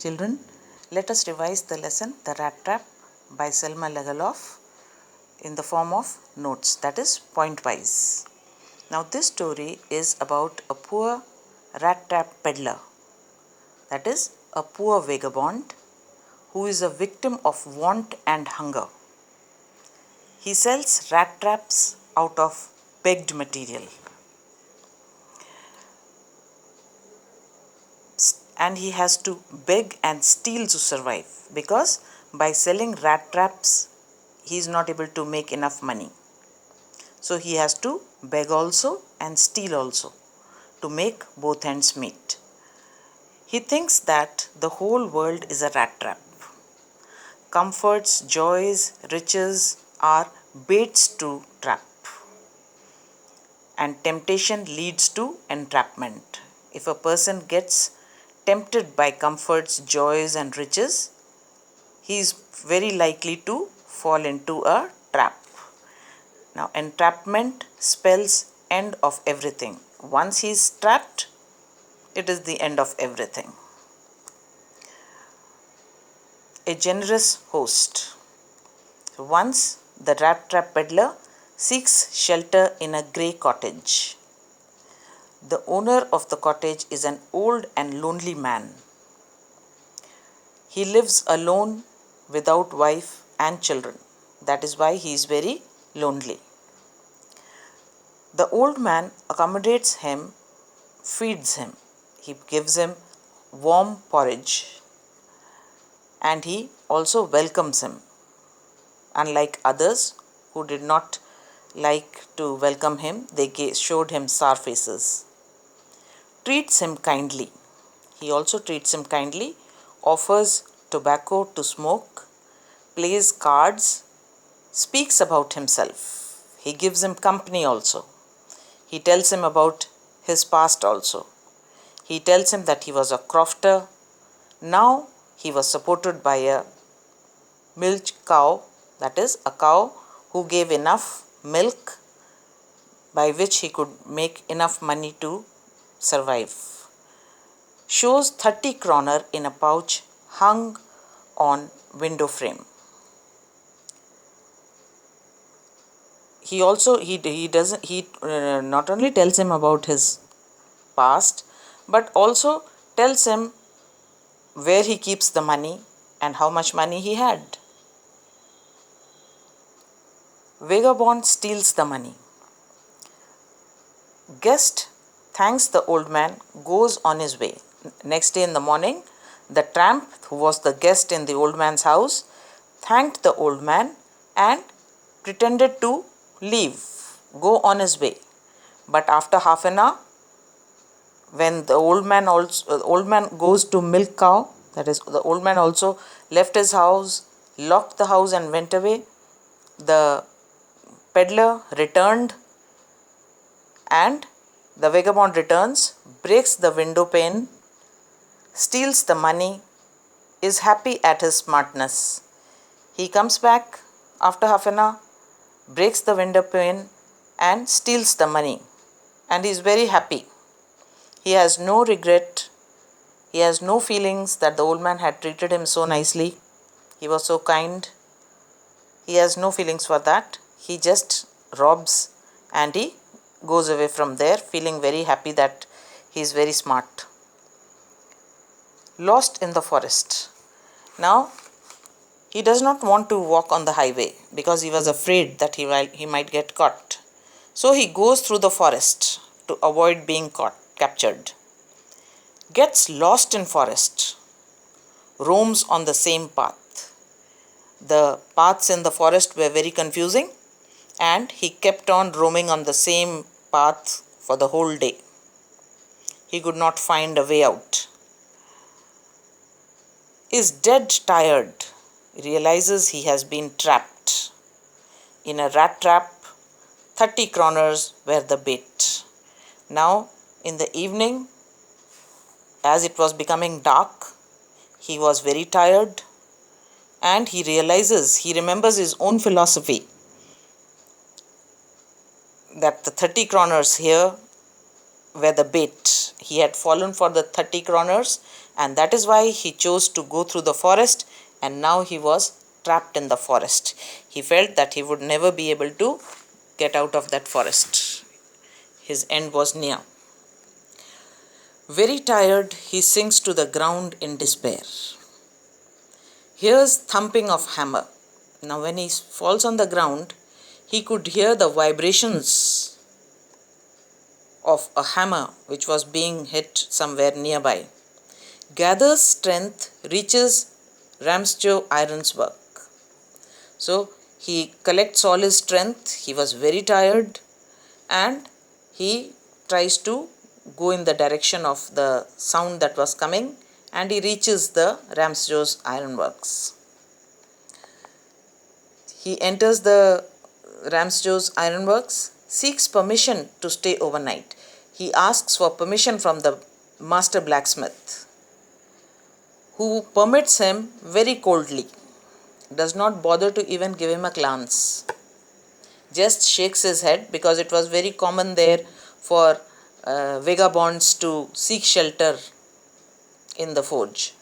Children, let us revise the lesson The Rat Trap by Selma Lagerlof in the form of notes, that is point-wise. Now this story is about a poor rat trap peddler, that is a poor vagabond who is a victim of want and hunger. He sells rat traps out of begged material. And he has to beg and steal to survive, because by selling rat traps he is not able to make enough money. So he has to beg also and steal also to make both ends meet. He thinks that the whole world is a rat trap. Comforts, joys, riches are baits to trap, and temptation leads to entrapment. If a person gets tempted by comforts, joys, and riches, he is very likely to fall into a trap. Now, entrapment spells end of everything. Once he is trapped, it is the end of everything. A generous host. Once the rat trap peddler seeks shelter in a grey cottage. The owner of the cottage is an old and lonely man. He lives alone without wife and children. That is why he is very lonely. The old man accommodates him, feeds him. He gives him warm porridge, and he also welcomes him. Unlike others who did not like to welcome him, they showed him sour faces. Treats him kindly. He also treats him kindly, offers tobacco to smoke, plays cards, speaks about himself. He gives him company also. He tells him about his past also. He tells him that he was a crofter. Now he was supported by a milch cow, that is a cow who gave enough milk by which he could make enough money to survive. Shows 30 kroner in a pouch hung on window frame. He not only tells him about his past, but also tells him where he keeps the money and how much money he had. Vagabond steals the money. Guest thanks the old man, goes on his way. Next day in the morning, the tramp, who was the guest in the old man's house, thanked the old man and pretended to leave, go on his way. But after half an hour, when the old man goes to milk cow, that is, the old man also left his house, locked the house and went away. The peddler returned, and the vagabond returns, breaks the window pane, steals the money, is happy at his smartness. He comes back after half an hour, breaks the window pane and steals the money, and he is very happy. He has no regret. He has no feelings that the old man had treated him so nicely. He was so kind. He has no feelings for that. He just robs and he goes away from there, feeling very happy that he is very smart. Lost in the forest. Now, he does not want to walk on the highway because he was afraid that he might get caught. So he goes through the forest to avoid being captured. Gets lost in forest. Roams on the same path. The paths in the forest were very confusing, and he kept on roaming on the same path for the whole day. He could not find a way out. Is dead tired. Realizes he has been trapped. In a rat trap, 30 kroners were the bait. Now, in the evening, as it was becoming dark, he was very tired, and he remembers his own philosophy, that the 30 kroners here were the bait. He had fallen for the 30 kroners and that is why he chose to go through the forest, and now he was trapped in the forest. He felt that he would never be able to get out of that forest. His end was near. Very tired, he sinks to the ground in despair. Hears thumping of hammer. Now when he falls on the ground, he could hear the vibrations of a hammer which was being hit somewhere nearby. Gathers strength, reaches Ramsjo Iron's work. So he collects all his strength, he was very tired, and he tries to go in the direction of the sound that was coming, and he reaches the Ramsjo's ironworks. He enters the Ramsjo's ironworks, seeks permission to stay overnight. He asks for permission from the master blacksmith, who permits him very coldly, does not bother to even give him a glance, just shakes his head, because it was very common there for vagabonds to seek shelter in the forge.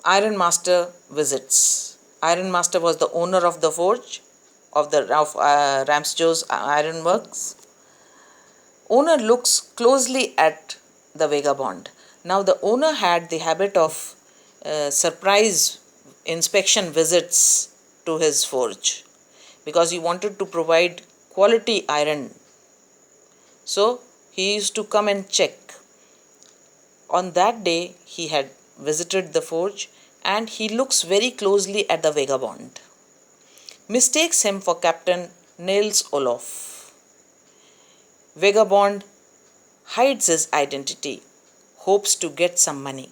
Iron Master visits. Iron Master was the owner of the forge of Ramsjo's ironworks. Owner looks closely at the vagabond. Now the owner had the habit of surprise inspection visits to his forge, because he wanted to provide quality iron. So he used to come and check. On that day he had visited the forge, and he looks very closely at the vagabond. Mistakes him for Captain Nils Olof. Vagabond hides his identity, hopes to get some money.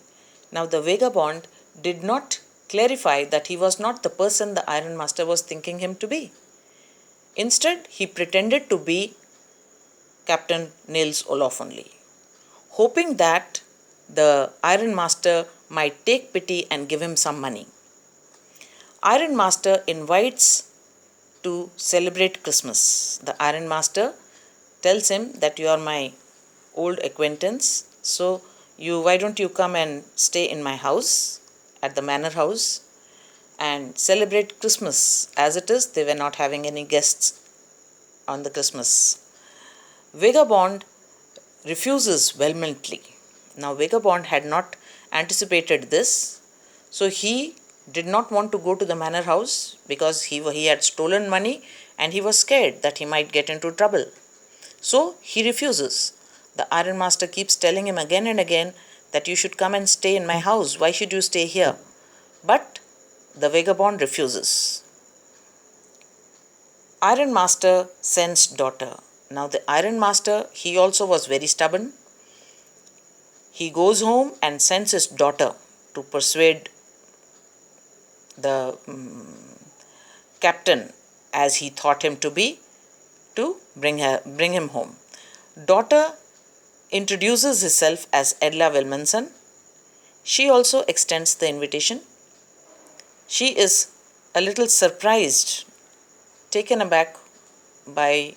Now the vagabond did not clarify that he was not the person the Iron Master was thinking him to be. Instead, he pretended to be Captain Nils Olof only, hoping that the Iron Master might take pity and give him some money. Iron Master invites to celebrate Christmas. The Iron Master tells him that you are my old acquaintance, so why don't you come and stay in my house, at the manor house, and celebrate Christmas. As it is, they were not having any guests on the Christmas. Vagabond refuses vehemently. Now Vagabond had not anticipated this, so he did not want to go to the manor house, because he had stolen money and he was scared that he might get into trouble. So he refuses. The Iron Master keeps telling him again and again that you should come and stay in my house. Why should you stay here? But the vagabond refuses. Iron Master sends daughter. Now the Iron Master, he also was very stubborn. He goes home and sends his daughter to persuade the captain, as he thought him to be, to bring him home. Daughter introduces herself as Edla Wilmanson. She also extends the invitation. She is a little surprised, taken aback by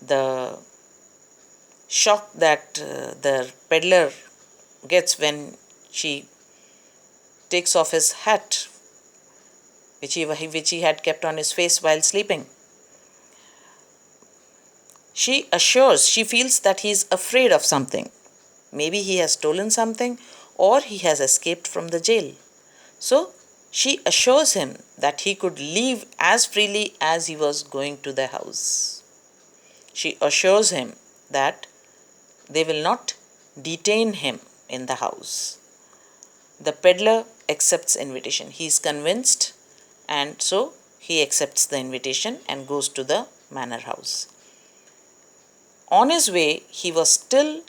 the shock that the peddler gets when she takes off his hat, which he had kept on his face while sleeping. She feels that he is afraid of something. Maybe he has stolen something, or he has escaped from the jail. So she assures him that he could leave as freely as he was going to the house. She assures him that they will not detain him in the house. The peddler accepts invitation. He is convinced, and so he accepts the invitation and goes to the manor house. On his way, he was still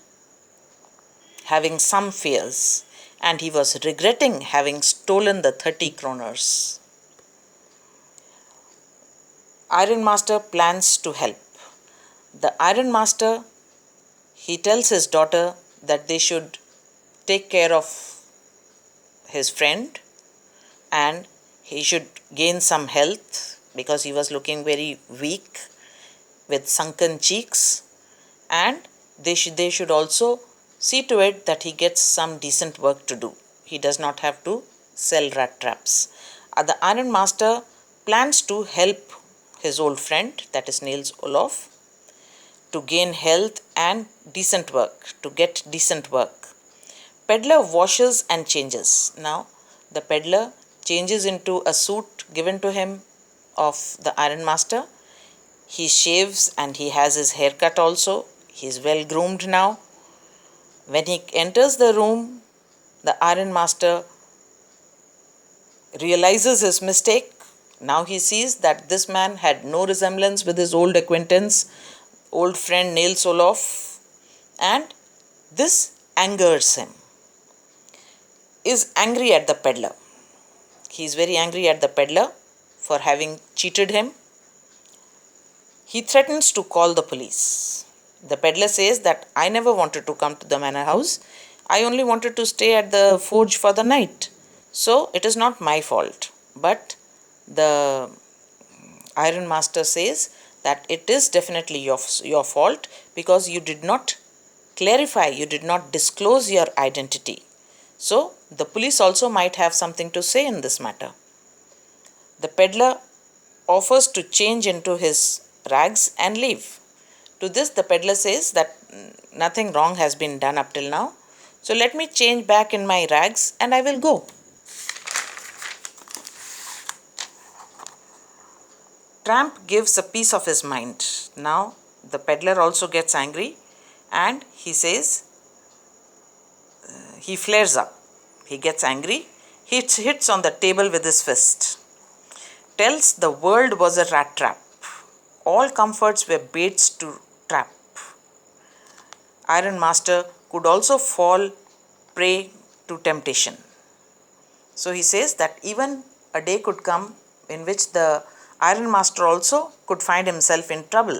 having some fears, and he was regretting having stolen the 30 kroners. Iron Master plans to help. The Iron Master, he tells his daughter that they should take care of his friend, and he should gain some health, because he was looking very weak with sunken cheeks, and they should also see to it that he gets some decent work to do. He does not have to sell rat traps. The Iron Master plans to help his old friend, that is Niels Olof, to gain health and decent work, to get decent work. Peddler washes and changes. Now, the peddler changes into a suit given to him of the Iron Master. He shaves and he has his haircut also. He is well groomed now. When he enters the room, the Iron Master realizes his mistake. Now he sees that this man had no resemblance with his old acquaintance, old friend Niels Olof, and this angers him. Is angry at the peddler. He is very angry at the peddler for having cheated him. He threatens to call the police. The peddler says that I never wanted to come to the manor house. I only wanted to stay at the forge for the night. So it is not my fault. But the Iron Master says that it is definitely your fault because you did not clarify, you did not disclose your identity. So the police also might have something to say in this matter. The peddler offers to change into his rags and leave. To this the peddler says that nothing wrong has been done up till now. So let me change back in my rags and I will go. Tramp gives a piece of his mind. Now the peddler also gets angry and he says, he flares up. He gets angry, hits on the table with his fist, tells the world was a rat trap. All comforts were baits to trap. Iron Master could also fall prey to temptation. So he says that even a day could come in which the Iron Master also could find himself in trouble.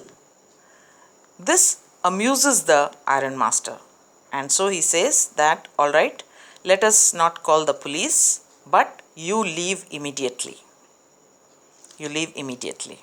This amuses the Iron Master. And so he says that, all right, let us not call the police, but you leave immediately. You leave immediately.